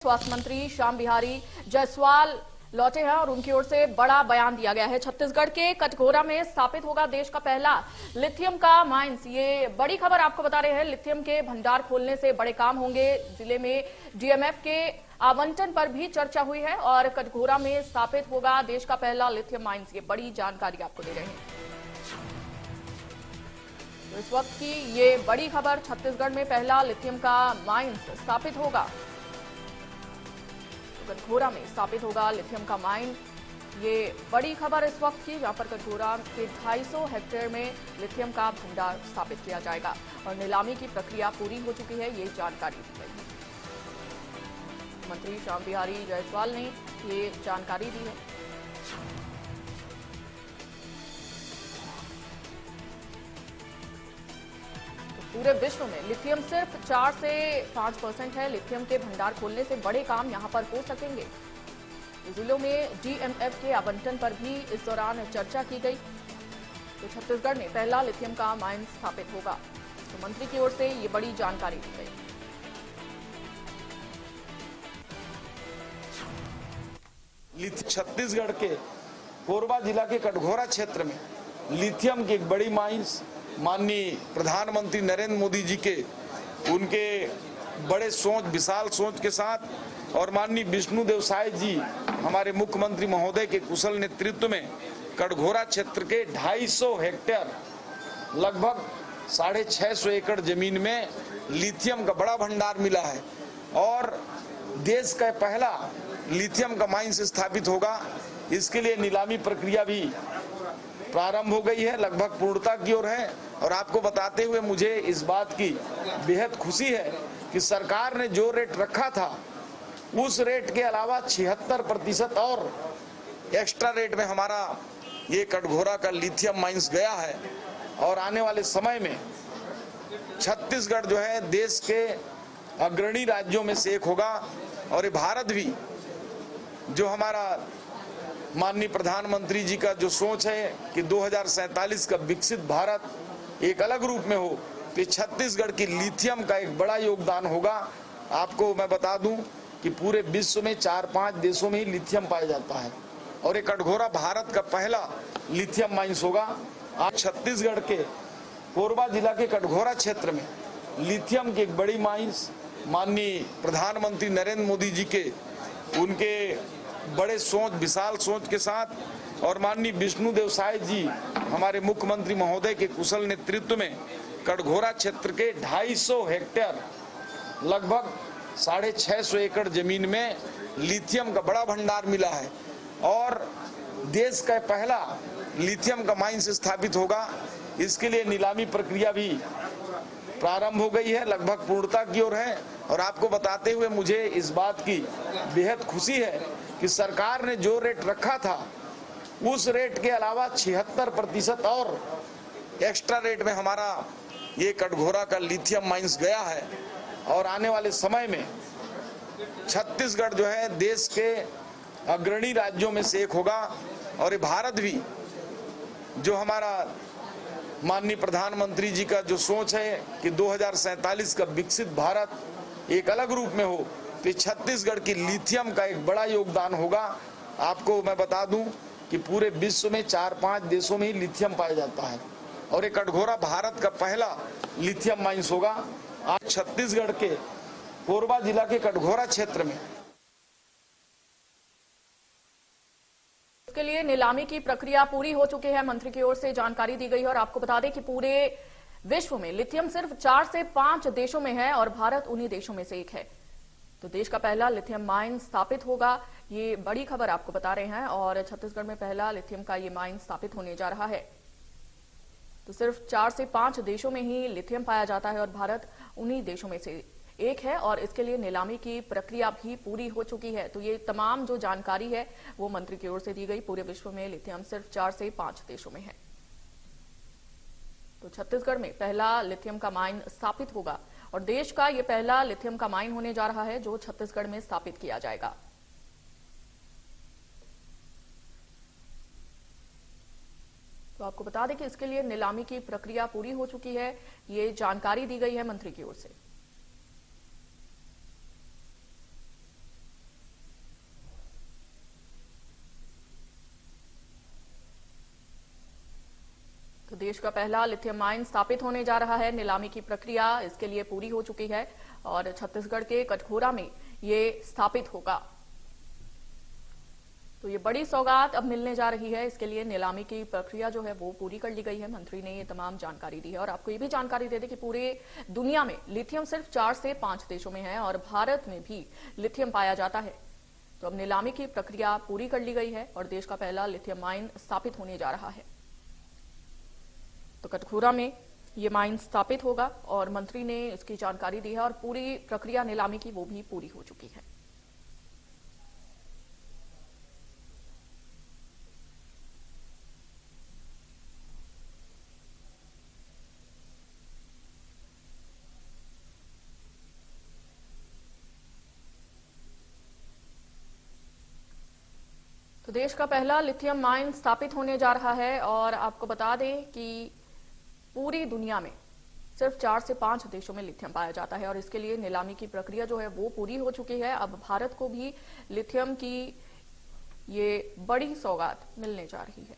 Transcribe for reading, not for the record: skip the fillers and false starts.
स्वास्थ्य मंत्री श्याम बिहारी जायसवाल लौटे हैं और उनकी ओर से बड़ा बयान दिया गया है। छत्तीसगढ़ के कटघोरा में स्थापित होगा देश का पहला लिथियम का माइंस। ये बड़ी खबर आपको बता रहे हैं। लिथियम के भंडार खोलने से बड़े काम होंगे। जिले में डीएमएफ के आवंटन पर भी चर्चा हुई है और कटघोरा में स्थापित होगा देश का पहला लिथियम माइंस। ये बड़ी जानकारी आपको दे रहे हैं। तो इस वक्त की ये बड़ी खबर, छत्तीसगढ़ में पहला लिथियम का माइंस स्थापित होगा। कटघोरा में स्थापित होगा लिथियम का माइन। ये बड़ी खबर इस वक्त की, जहां पर कटघोरा के 250 हेक्टेयर में लिथियम का भंडार स्थापित किया जाएगा और नीलामी की प्रक्रिया पूरी हो चुकी है। ये जानकारी दी गई है। मंत्री श्याम बिहारी जायसवाल ने ये जानकारी दी है। पूरे विश्व में लिथियम सिर्फ 4 से 5% है। लिथियम के भंडार खोलने से बड़े काम यहां पर हो सकेंगे। जिलों में डीएमएफ के आवंटन पर भी इस दौरान चर्चा की गई। तो छत्तीसगढ़ में पहला लिथियम का माइन स्थापित होगा। तो मंत्री की ओर से ये बड़ी जानकारी दी गई। छत्तीसगढ़ के कोरबा जिला के कटघोरा क्षेत्र में लिथियम की एक बड़ी माइंस माननीय प्रधानमंत्री नरेंद्र मोदी जी के उनके बड़े सोच, विशाल सोच के साथ और माननीय विष्णुदेव साय जी हमारे मुख्यमंत्री महोदय के कुशल नेतृत्व में कटघोरा क्षेत्र के 250 हेक्टेयर लगभग 650 एकड़ जमीन में लिथियम का बड़ा भंडार मिला है और देश का पहला लिथियम का माइंस स्थापित होगा। इसके लिए नीलामी प्रक्रिया भी प्रारंभ हो गई है, लगभग पूर्णता की ओर है। और आपको बताते हुए मुझे इस बात की बेहद खुशी है कि सरकार ने जो रेट रखा था उस रेट के अलावा 76% और एक्स्ट्रा रेट में हमारा ये कटघोरा का लिथियम माइंस गया है। और आने वाले समय में छत्तीसगढ़ जो है देश के अग्रणी राज्यों में से एक होगा और ये भारत भी जो हमारा माननीय प्रधानमंत्री जी का जो सोच है कि 2047 का विकसित भारत एक अलग रूप में हो, तो छत्तीसगढ़ की लिथियम का एक बड़ा योगदान होगा। आपको मैं बता दूं कि पूरे विश्व में 4-5 देशों में ही लिथियम पाया जाता है और ये कटघोरा भारत का पहला लिथियम माइंस होगा। आज छत्तीसगढ़ के कोरबा जिला के कटघोरा क्षेत्र में लिथियम की एक बड़ी माइंस माननीय प्रधानमंत्री नरेंद्र मोदी जी के उनके बड़े सोच, विशाल सोच के साथ और माननीय विष्णुदेव साय जी हमारे मुख्यमंत्री महोदय के कुशल नेतृत्व में कटघोरा क्षेत्र के 250 हेक्टेयर लगभग 650 एकड़ जमीन में लिथियम का बड़ा भंडार मिला है और देश का पहला लिथियम का माइंस स्थापित होगा। इसके लिए नीलामी प्रक्रिया भी प्रारंभ हो गई है, लगभग पूर्णता की ओर है। और आपको बताते हुए मुझे इस बात की बेहद खुशी है कि सरकार ने जो रेट रखा था उस रेट के अलावा 76% और एक्स्ट्रा रेट में हमारा ये कटघोरा का लिथियम माइंस गया है। और आने वाले समय में छत्तीसगढ़ जो है देश के अग्रणी राज्यों में से एक होगा और ये भारत भी जो हमारा माननीय प्रधानमंत्री जी का जो सोच है कि 2047 का विकसित भारत एक अलग रूप में हो, तो छत्तीसगढ़ की लिथियम का एक बड़ा योगदान होगा। आपको मैं बता दूं कि पूरे विश्व में 4-5 देशों में ही लिथियम पाया जाता है और ये कटघोरा भारत का पहला लिथियम माइंस होगा। आज छत्तीसगढ़ के कोरबा जिला के कटघोरा क्षेत्र में इसके लिए नीलामी की प्रक्रिया पूरी हो चुकी है। मंत्री की ओर से जानकारी दी गई है और आपको बता दें कि पूरे विश्व में लिथियम सिर्फ 4 से 5 देशों में है और भारत उन्हीं देशों में से एक है। तो देश का पहला लिथियम माइन स्थापित होगा। ये बड़ी खबर आपको बता रहे हैं और छत्तीसगढ़ में पहला लिथियम का ये माइन स्थापित होने जा रहा है। तो सिर्फ 4 से 5 देशों में ही लिथियम पाया जाता है और भारत उन्हीं देशों में से एक है और इसके लिए नीलामी की प्रक्रिया भी पूरी हो चुकी है। तो ये तमाम जो जानकारी है वो मंत्री की ओर से दी गई। पूरे विश्व में लिथियम सिर्फ 4 से 5 देशों में है। तो छत्तीसगढ़ में पहला लिथियम का माइन स्थापित होगा और देश का ये पहला लिथियम का माइन होने जा रहा है जो छत्तीसगढ़ में स्थापित किया जाएगा। तो आपको बता दें कि इसके लिए नीलामी की प्रक्रिया पूरी हो चुकी है। ये जानकारी दी गई है मंत्री की ओर से। देश का पहला लिथियम माइन स्थापित होने जा रहा है। नीलामी की प्रक्रिया इसके लिए पूरी हो चुकी है और छत्तीसगढ़ के कटघोरा में ये स्थापित होगा। तो ये बड़ी सौगात अब मिलने जा रही है। इसके लिए नीलामी की प्रक्रिया जो है वो पूरी कर ली गई है। मंत्री ने ये तमाम जानकारी दी है। और आपको ये भी जानकारी दे दें कि पूरे दुनिया में लिथियम सिर्फ 4 से 5 देशों में है और भारत में भी लिथियम पाया जाता है। तो अब नीलामी की प्रक्रिया पूरी कर ली गई है और देश का पहला लिथियम माइन स्थापित होने जा रहा है। तो कटघोरा में ये माइन स्थापित होगा और मंत्री ने इसकी जानकारी दी है और पूरी प्रक्रिया नीलामी की वो भी पूरी हो चुकी है। तो देश का पहला लिथियम माइन स्थापित होने जा रहा है और आपको बता दें कि पूरी दुनिया में सिर्फ 4 से 5 देशों में लिथियम पाया जाता है और इसके लिए नीलामी की प्रक्रिया जो है वो पूरी हो चुकी है। अब भारत को भी लिथियम की ये बड़ी सौगात मिलने जा रही है।